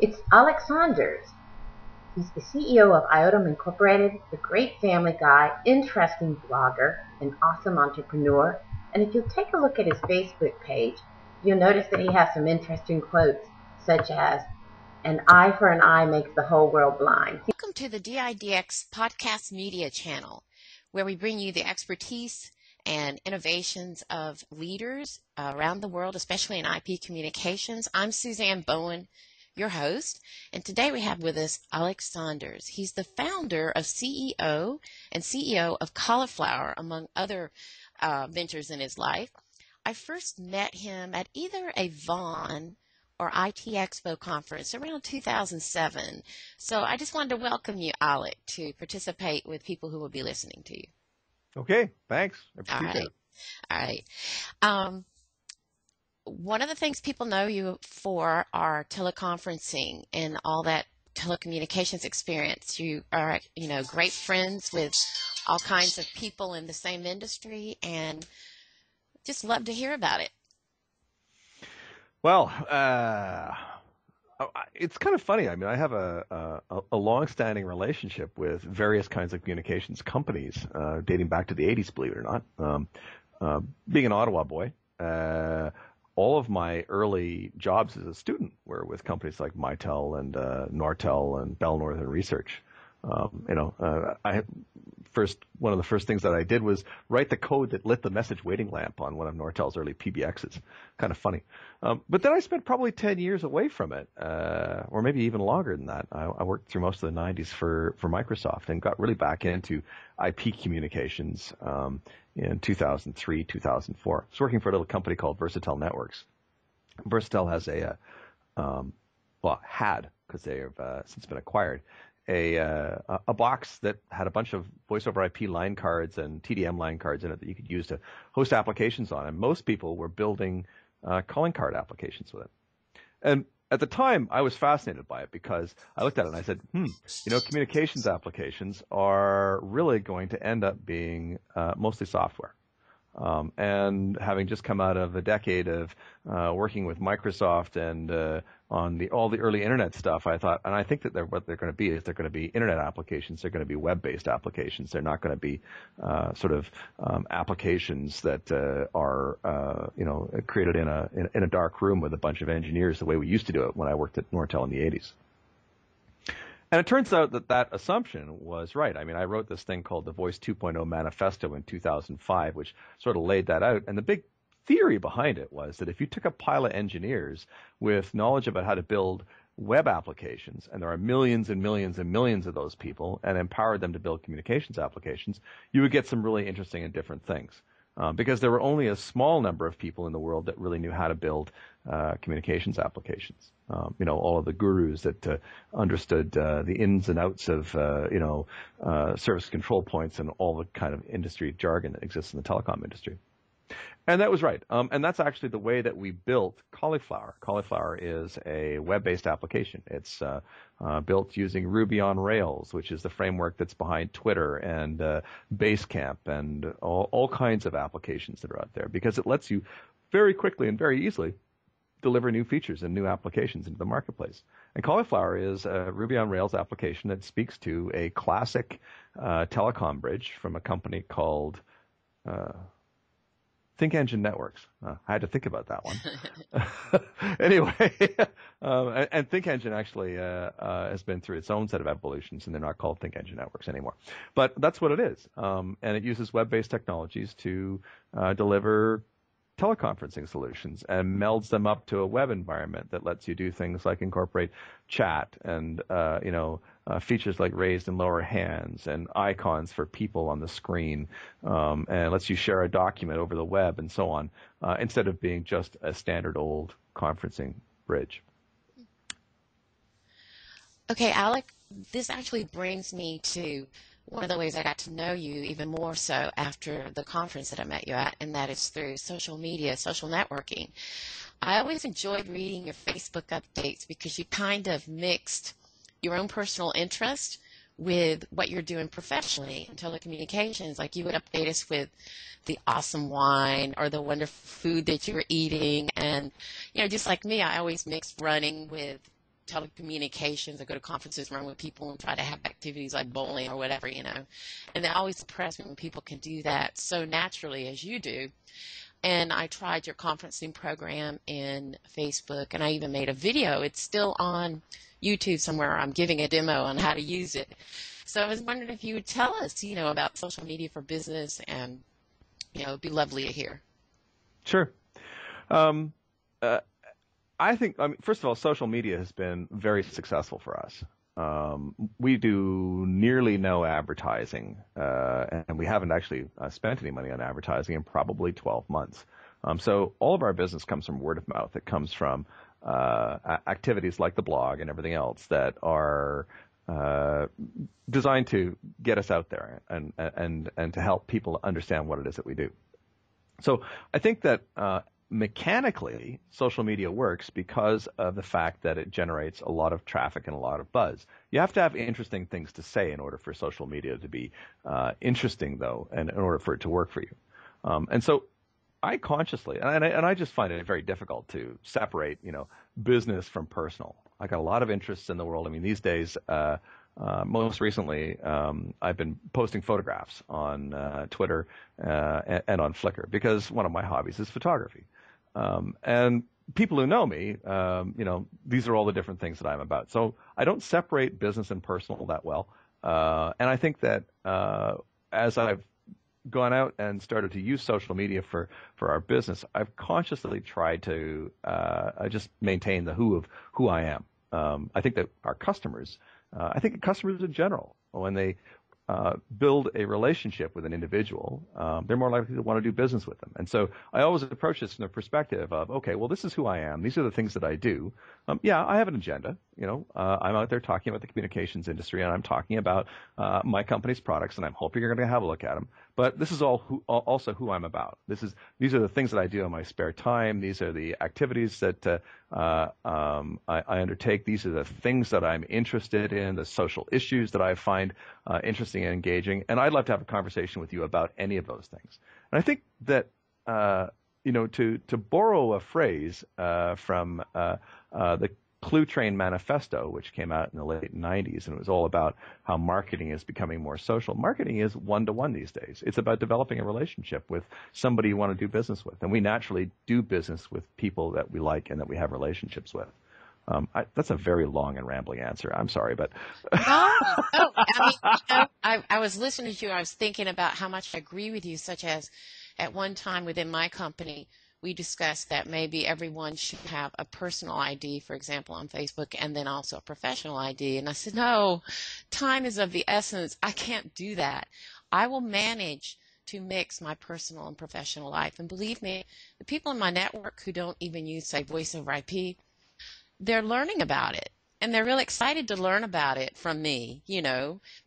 It's Alec Saunders. He's the CEO of Iotum Incorporated, a great family guy, interesting blogger, an awesome entrepreneur. And if you'll take a look at his Facebook page, you'll notice that he has some interesting quotes, such as, "An eye for an eye makes the whole world blind." Welcome to the DIDX podcast media channel, where we bring you the expertise and innovations of leaders around the world, especially in IP communications. I'm Suzanne Bowen, your host, and today we have with us Alec Saunders. He's the founder of and CEO of Calliflower, among other ventures in his life. I first met him at either a Vaughan or IT Expo conference around 2007. So I just wanted to welcome you, Alec, to participate with people who will be listening to you. Okay, thanks. I All appreciate right. All right. One of the things people know you for are teleconferencing and all that telecommunications experience. You are, great friends with all kinds of people in the same industry, and just love to hear about it. Well, it's kind of funny. I mean, I have a long-standing relationship with various kinds of communications companies, dating back to the 80s, believe it or not. Being an Ottawa boy, all of my early jobs as a student were with companies like Mitel and Nortel and Bell Northern Research. One of the first things that I did was write the code that lit the message waiting lamp on one of Nortel's early PBXs. Kind of funny. But then I spent probably 10 years away from it, or maybe even longer than that. I worked through most of the 90s for Microsoft and got really back into IP communications in 2003, 2004. I was working for a little company called Versatel Networks. Versatel has had, because they have since been acquired, a box that had a bunch of voice over IP line cards and TDM line cards in it that you could use to host applications on. And most people were building calling card applications with it. And at the time, I was fascinated by it because I looked at it and I said, communications applications are really going to end up being mostly software. And having just come out of a decade of working with Microsoft and on all the early internet stuff, I thought, and I think that what they're going to be is they're going to be internet applications. They're going to be web-based applications. They're not going to be applications that are created in a dark room with a bunch of engineers the way we used to do it when I worked at Nortel in the 80s. And it turns out that assumption was right. I mean, I wrote this thing called the Voice 2.0 Manifesto in 2005, which sort of laid that out. And the big theory behind it was that if you took a pile of engineers with knowledge about how to build web applications, and there are millions and millions and millions of those people, and empowered them to build communications applications, you would get some really interesting and different things. Because there were only a small number of people in the world that really knew how to build communications applications. All of the gurus that understood the ins and outs of, service control points and all the kind of industry jargon that exists in the telecom industry. And that was right. And that's actually the way that we built Calliflower. Calliflower is a web-based application. It's built using Ruby on Rails, which is the framework that's behind Twitter and Basecamp and all kinds of applications that are out there, because it lets you very quickly and very easily deliver new features and new applications into the marketplace. And Calliflower is a Ruby on Rails application that speaks to a classic telecom bridge from a company called Think Engine Networks. I had to think about that one. Anyway, and Think Engine actually has been through its own set of evolutions, and they're not called Think Engine Networks anymore. But that's what it is. And it uses web-based technologies to deliver teleconferencing solutions and melds them up to a web environment that lets you do things like incorporate chat and features like raised and lower hands and icons for people on the screen, and lets you share a document over the web and so on, instead of being just a standard old conferencing bridge. Okay, Alec, this actually brings me to one of the ways I got to know you even more so after the conference that I met you at, and that is through social media, social networking. I always enjoyed reading your Facebook updates because you kind of mixed your own personal interest with what you're doing professionally in telecommunications. Like you would update us with the awesome wine or the wonderful food that you were eating. And, just like me, I always mixed running with telecommunications. I go to conferences, run with people, and try to have activities like bowling or whatever, And they always impress me when people can do that so naturally as you do. And I tried your conferencing program in Facebook, and I even made a video. It's still on YouTube somewhere. I'm giving a demo on how to use it. So I was wondering if you would tell us, about social media for business, and, it'd be lovely to hear. Sure. I think, first of all, social media has been very successful for us. We do nearly no advertising, and we haven't actually spent any money on advertising in probably 12 months. So all of our business comes from word of mouth. It comes from activities like the blog and everything else that are designed to get us out there and to help people understand what it is that we do. So I think that mechanically, social media works because of the fact that it generates a lot of traffic and a lot of buzz. You have to have interesting things to say in order for social media to be interesting, though, and in order for it to work for you. And so I consciously, and I just find it very difficult to separate, business from personal. I got a lot of interests in the world. I mean, these days, most recently, I've been posting photographs on Twitter and on Flickr because one of my hobbies is photography. And people who know me, these are all the different things that I'm about. So I don't separate business and personal that well. And I think that as I've gone out and started to use social media for our business, I've consciously tried to just maintain the who I am. I think that our customers, I think customers in general, when they build a relationship with an individual, they're more likely to want to do business with them. And so I always approach this from the perspective of, okay, well, this is who I am. These are the things that I do. Yeah, I have an agenda. I'm out there talking about the communications industry, and I'm talking about my company's products, and I'm hoping you're going to have a look at them. But this is also who I'm about. These are the things that I do in my spare time. These are the activities that I undertake. These are the things that I'm interested in, the social issues that I find interesting and engaging. And I'd love to have a conversation with you about any of those things. And I think that to borrow a phrase from the ClueTrain Manifesto, which came out in the late 90s, and it was all about how marketing is becoming more social. Marketing is one-to-one these days. It's about developing a relationship with somebody you want to do business with. And we naturally do business with people that we like and that we have relationships with. That's a very long and rambling answer. I'm sorry, but I was listening to you. I was thinking about how much I agree with you, such as at one time within my company, we discussed that maybe everyone should have a personal ID, for example, on Facebook, and then also a professional ID. And I said, no, time is of the essence. I can't do that. I will manage to mix my personal and professional life. And believe me, the people in my network who don't even use, say, voice over IP, they're learning about it. And they're really excited to learn about it from me,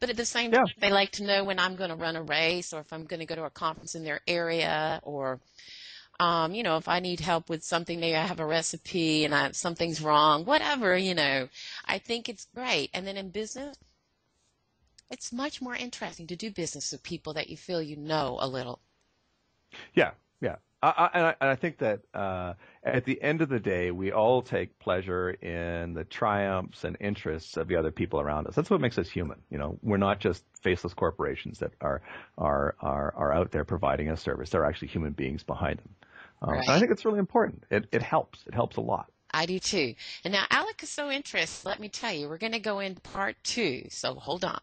But at the same time, they like to know when I'm going to run a race or if I'm going to go to a conference in their area or if I need help with something, maybe I have a recipe and something's wrong, whatever, I think it's great. And then in business, it's much more interesting to do business with people that you feel a little. Yeah. I think that at the end of the day, we all take pleasure in the triumphs and interests of the other people around us. That's what makes us human. We're not just faceless corporations that are out there providing us service. There are actually human beings behind them. Right. And I think it's really important. It helps. It helps a lot. I do too. And now Alec is so interested. Let me tell you, we're going to go into part 2. So hold on.